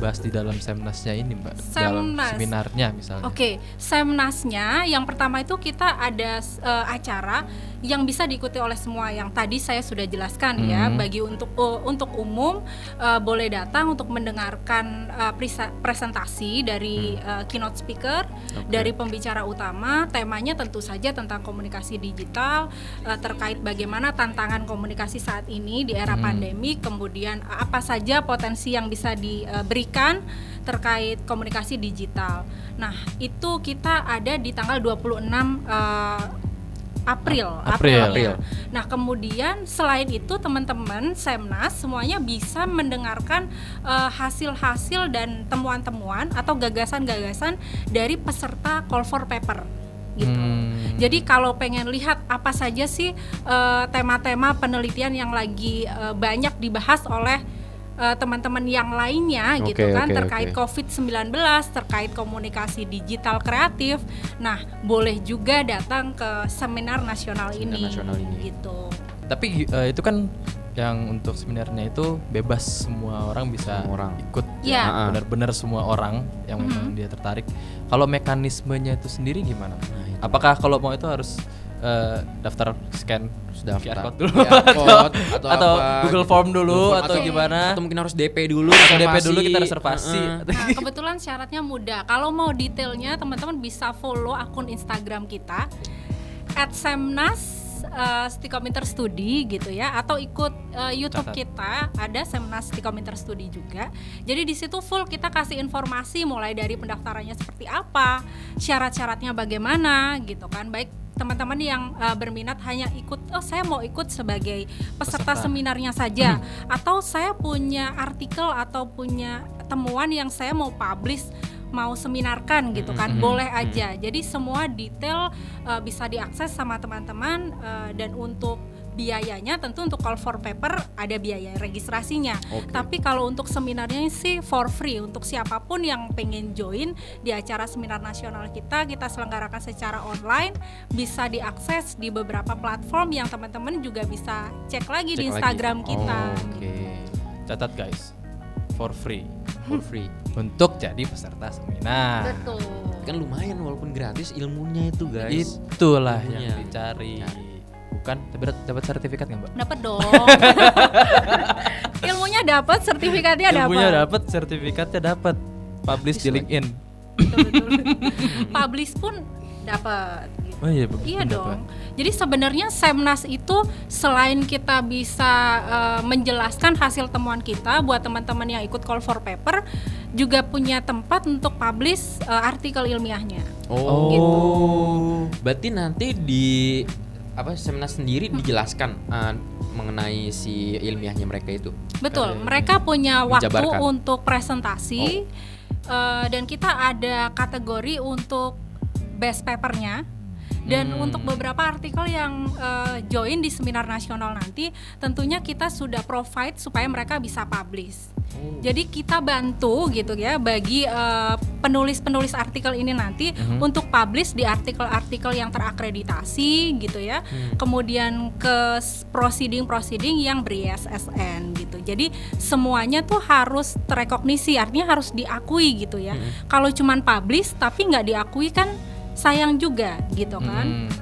dibahas di dalam Semnasnya ini Mbak? Dalam seminarnya misalnya. Oke, Semnasnya yang pertama itu kita ada acara yang bisa diikuti oleh semua, yang tadi saya sudah jelaskan ya, bagi untuk umum boleh datang untuk mendengarkan presentasi dari keynote speaker, dari pembicara utama. Temanya tentu saja tentang komunikasi digital, terkait bagaimana tantangan komunikasi saat ini di era pandemi, kemudian apa saja potensi yang bisa diberikan terkait komunikasi digital. Nah, itu kita ada di tanggal 26 April. Nah, kemudian selain itu teman-teman Semnas semuanya bisa mendengarkan hasil-hasil dan temuan-temuan atau gagasan-gagasan dari peserta Call for Paper gitu. Jadi kalau pengen lihat apa saja sih tema-tema penelitian yang lagi banyak dibahas oleh teman-teman yang lainnya gitu kan, terkait COVID-19, terkait komunikasi digital kreatif. Nah, boleh juga datang ke seminar nasional ini gitu. Tapi itu kan yang untuk seminarnya itu bebas, semua orang bisa ikut ya, benar-benar semua orang yang memang dia tertarik. Kalau mekanismenya itu sendiri gimana? Apakah kalau mau itu harus daftar scan QR code dulu atau Google Form dulu atau gimana? Atau mungkin harus DP dulu kita reservasi. Nah, kebetulan syaratnya mudah. Kalau mau detailnya teman-teman bisa follow akun Instagram kita @semnas Stikominter Studi gitu ya, atau ikut YouTube kita ada Semnas Stikominter Studi juga. Jadi di situ full kita kasih informasi mulai dari pendaftarannya seperti apa, syarat-syaratnya bagaimana gitu kan. Baik teman-teman yang berminat hanya ikut, saya mau ikut sebagai peserta seminarnya saja, atau saya punya artikel atau punya temuan yang saya mau publish, mau seminarkan gitu kan, boleh aja. Jadi semua detail bisa diakses sama teman-teman, dan untuk biayanya tentu untuk Call for Paper ada biaya registrasinya. Tapi kalau untuk seminarnya sih for free untuk siapapun yang pengen join di acara seminar nasional kita selenggarakan secara online, bisa diakses di beberapa platform yang teman-teman juga bisa cek lagi di Instagram kita. Catat guys, for free untuk jadi peserta seminar. Betul. Kan lumayan walaupun gratis ilmunya itu guys. Itulah yang dicari. Bukan dapat sertifikat nggak Mbak? Dapat dong. Ilmunya dapat, sertifikatnya dapat. Ilmunya dapat, sertifikatnya dapat. Publish di LinkedIn. Betul. Publish pun dapat. Gitu. Oh iya, iya dong. Jadi sebenarnya Semnas itu selain kita bisa menjelaskan hasil temuan kita buat teman-teman yang ikut Call for Paper, juga punya tempat untuk publish artikel ilmiahnya. Gitu. Berarti nanti di Semnas sendiri dijelaskan mengenai si ilmiahnya mereka itu. Betul, mereka punya waktu untuk presentasi, dan kita ada kategori untuk best papernya. Dan untuk beberapa artikel yang join di seminar nasional nanti, tentunya kita sudah provide supaya mereka bisa publish. Jadi kita bantu gitu ya bagi penulis-penulis artikel ini nanti untuk publish di artikel-artikel yang terakreditasi gitu ya. Kemudian ke proceeding yang ber-ISSN gitu. Jadi semuanya tuh harus terekognisi, artinya harus diakui gitu ya. Kalau cuman publish tapi nggak diakui kan sayang juga gitu kan.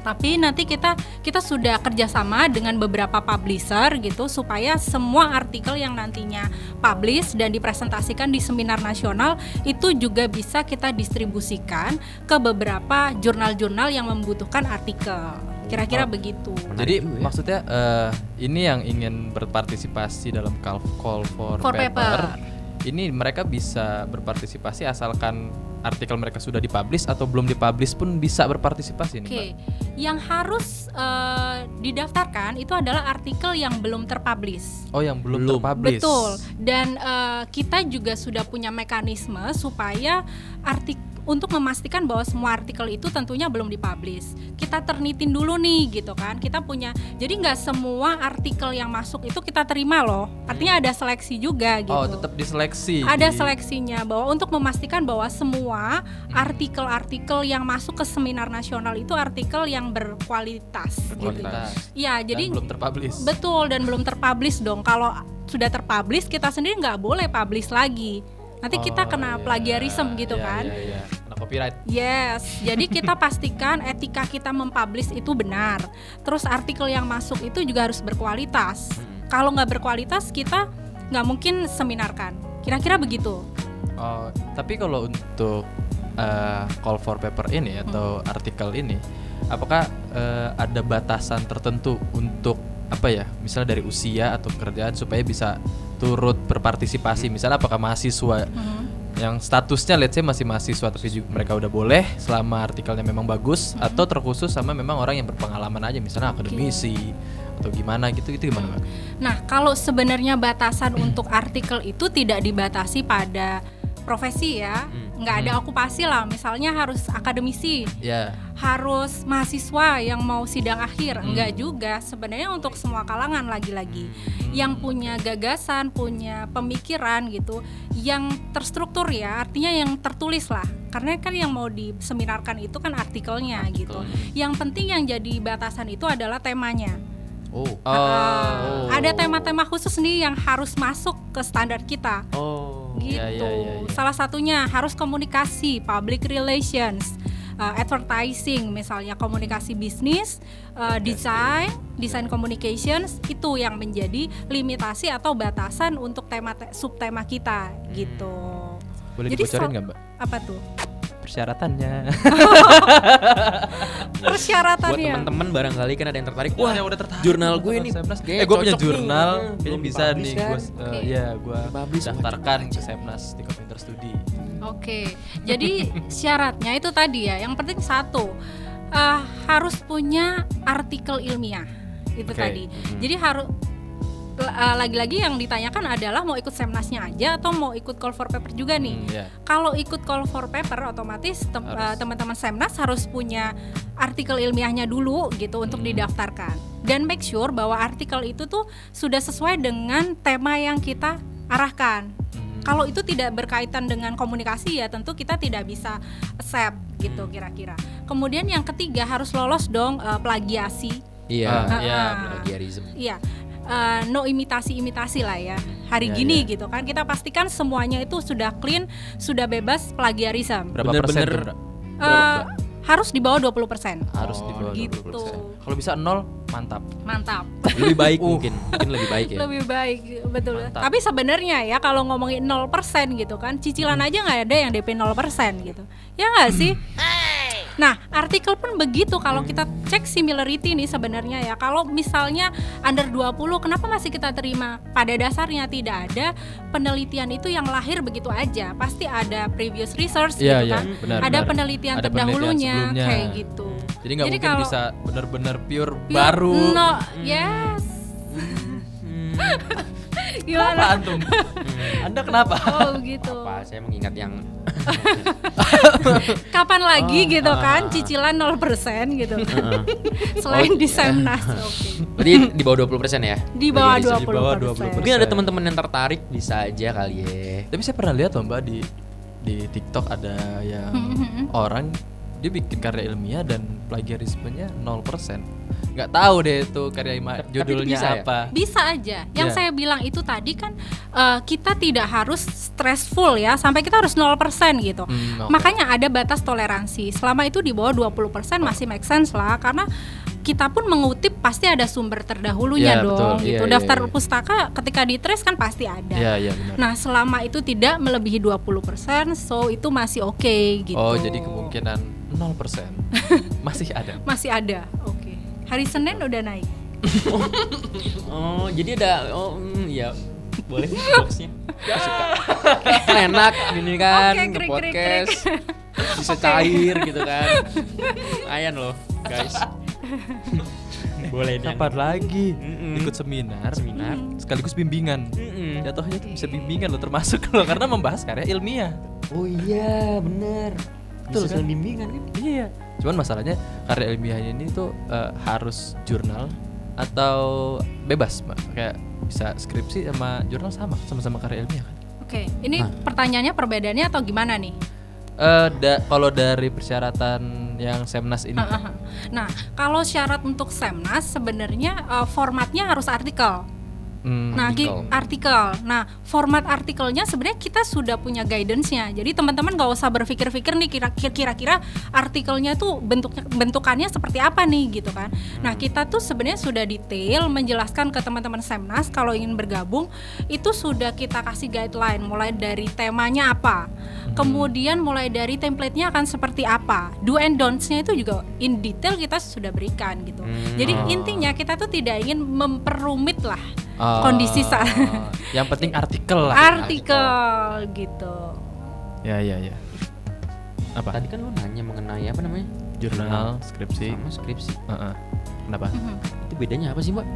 Tapi nanti kita sudah kerjasama dengan beberapa publisher gitu supaya semua artikel yang nantinya publish dan dipresentasikan di seminar nasional itu juga bisa kita distribusikan ke beberapa jurnal-jurnal yang membutuhkan artikel. Kira-kira begitu. Jadi maksudnya ini yang ingin berpartisipasi dalam Call for Paper. Ini mereka bisa berpartisipasi asalkan artikel mereka sudah dipublish atau belum dipublish pun bisa berpartisipasi nih, Mbak. Yang harus didaftarkan itu adalah artikel yang belum terpublish. Oh, yang belum terpublish. Betul. Dan kita juga sudah punya mekanisme supaya untuk memastikan bahwa semua artikel itu tentunya belum dipublish. Kita ternitin dulu nih gitu kan. Kita punya, jadi nggak semua artikel yang masuk itu kita terima loh. Artinya ada seleksi juga gitu. Oh, tetap diseleksi. Ada seleksinya bahwa untuk memastikan bahwa semua artikel-artikel yang masuk ke seminar nasional itu artikel yang berkualitas. Gitu. Ya, jadi belum terpublish. Betul, dan belum terpublish dong. Kalau sudah terpublish kita sendiri nggak boleh publish lagi. Nanti kita kena plagiarism gitu kan. Iya. Kena copyright. Yes, jadi kita pastikan etika kita mempublish itu benar. Terus artikel yang masuk itu juga harus berkualitas. Kalau nggak berkualitas kita nggak mungkin seminarkan. Kira-kira begitu. Oh, tapi kalau untuk call for paper ini atau artikel ini, apakah ada batasan tertentu untuk misalnya dari usia atau pekerjaan supaya bisa turut berpartisipasi? Misalnya apakah mahasiswa yang statusnya let's say masih mahasiswa tapi juga mereka udah boleh selama artikelnya memang bagus, atau terkhusus sama memang orang yang berpengalaman aja, misalnya akademisi atau gimana gitu gimana Mbak? Nah, kalau sebenarnya batasan untuk artikel itu tidak dibatasi pada profesi ya, nggak ada okupasi lah, misalnya harus akademisi, harus mahasiswa yang mau sidang akhir, enggak juga. Sebenarnya untuk semua kalangan lagi-lagi yang punya gagasan, punya pemikiran gitu, yang terstruktur ya, artinya yang tertulis lah. Karena kan yang mau diseminarkan itu kan artikelnya gitu. Yang penting yang jadi batasan itu adalah temanya. Ada tema-tema khusus nih yang harus masuk ke standar kita. Gitu. Ya. Salah satunya harus komunikasi, public relations, advertising, misalnya komunikasi bisnis, design communications, itu yang menjadi limitasi atau batasan untuk subtema kita gitu. Boleh dibocorin nggak Mbak? Apa tuh? Persyaratannya. Persyaratannya. Buat teman-teman barangkali kan ada yang tertarik. Wah, yang udah tertarik. Jurnal gue nih. Gue punya jurnal, kayaknya bisa nih gue publish daftarkan ke Semnas di Komputer Studi. Oke. Jadi syaratnya itu tadi ya. Yang penting satu, harus punya artikel ilmiah. Itu tadi. Jadi harus lagi-lagi yang ditanyakan adalah mau ikut Semnasnya aja atau mau ikut call for paper juga nih. Kalau ikut call for paper otomatis teman-teman Semnas harus punya artikel ilmiahnya dulu gitu untuk didaftarkan. Dan make sure bahwa artikel itu tuh sudah sesuai dengan tema yang kita arahkan. Kalau itu tidak berkaitan dengan komunikasi ya tentu kita tidak bisa accept gitu kira-kira. Kemudian yang ketiga harus lolos dong plagiasi. Plagiarism. Iya. No imitasi lah ya. Hari gini gitu kan kita pastikan semuanya itu sudah clean, sudah bebas plagiarism. Berapa persen? Harus di bawah 20%. Harus di bawah gitu. 20%. Kalau bisa 0, mantap. Lebih baik mungkin lebih baik ya. Lebih baik, betul. Mantap. Tapi sebenarnya ya kalau ngomongin 0% gitu kan, cicilan aja nggak ada yang DP 0% gitu. Ya nggak sih? Nah, artikel pun begitu kalau kita cek similarity nih sebenarnya ya. Kalau misalnya under 20, kenapa masih kita terima? Pada dasarnya tidak ada penelitian itu yang lahir begitu aja. Pasti ada previous research gitu kan. Ada penelitian terdahulunya kayak gitu. Jadi nggak mungkin bisa benar-benar pure baru. Yes. Gimana antum? Anda kenapa? Oh gitu. Apa? Saya mengingat yang kapan lagi gitu kan cicilan 0% gitu. Selain di Semnas. Berarti di bawah 20% ya? Di bawah 20%. Mungkin ada teman-teman yang tertarik, bisa aja kali ya. Tapi saya pernah lihat loh Mbak di TikTok ada yang orang dia bikin karya ilmiah dan plagiarismenya 0%. Nggak tahu deh itu karya judulnya apa. Ya? Bisa aja. Yang saya bilang itu tadi kan kita tidak harus stressful ya sampai kita harus 0% gitu. Makanya ada batas toleransi. Selama itu di bawah 20% masih make sense lah, karena kita pun mengutip pasti ada sumber terdahulunya dong. Betul. Gitu. Daftar pustaka ketika di-trace kan pasti ada. Benar. Nah, selama itu tidak melebihi 20%, so itu masih oke gitu. Oh, jadi kemungkinan 0% masih ada. Masih ada. Oke. Hari Senin udah naik. Jadi ada ya boleh boxnya. Suka. Enak gini kan podcast. Bisa cair gitu kan. Ayan loh, guys. Boleh nih. Kapan lagi ikut seminar sekaligus bimbingan. Jatuhnya itu bisa bimbingan loh, termasuk loh karena membahas karya ilmiah. Oh iya, benar. Betul kan? Bimbingan kan? Iya. Cuman masalahnya karya ilmiahnya ini tuh harus jurnal atau bebas, Mbak. Kayak bisa skripsi sama jurnal sama-sama karya ilmiah kan. Oke, ini pertanyaannya perbedaannya atau gimana nih? Kalau dari persyaratan yang Semnas ini. Nah, kalau syarat untuk Semnas sebenarnya formatnya harus artikel. Nah, artikel. Nah, format artikelnya sebenarnya kita sudah punya guidance-nya. Jadi teman-teman nggak usah berpikir-pikir nih kira-kira artikelnya tuh bentukannya seperti apa nih gitu kan. Nah, kita tuh sebenarnya sudah detail menjelaskan ke teman-teman Semnas kalau ingin bergabung itu sudah kita kasih guideline mulai dari temanya apa. Kemudian mulai dari template-nya akan seperti apa. Do and don'ts-nya itu juga in detail kita sudah berikan gitu. Jadi intinya kita tuh tidak ingin memperumit lah kondisi saat. Yang penting artikel lah. Artikel gitu. Ya. Apa? Tadi kan lu nanya mengenai apa namanya? Jurnal, skripsi. Sama skripsi. Kenapa? Itu bedanya apa sih, Mbak?